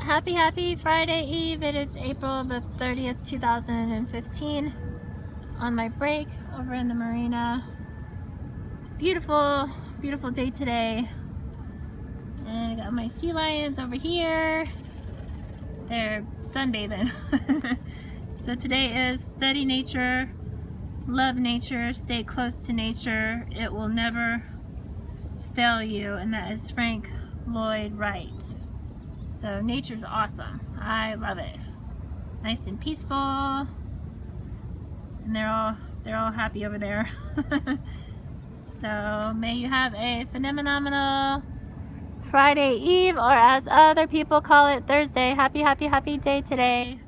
Happy Friday Eve. It is April the 30th, 2015. On my break over in the marina. Beautiful, beautiful day today. And I got my sea lions over here. They're sunbathing. So today is study nature, love nature, stay close to nature. It will never fail you. And that is Frank Lloyd Wright. So nature's awesome. I love it. Nice and peaceful. And they're all happy over there. So may you have a phenomenal Friday Eve, or as other people call it, Thursday. Happy day today.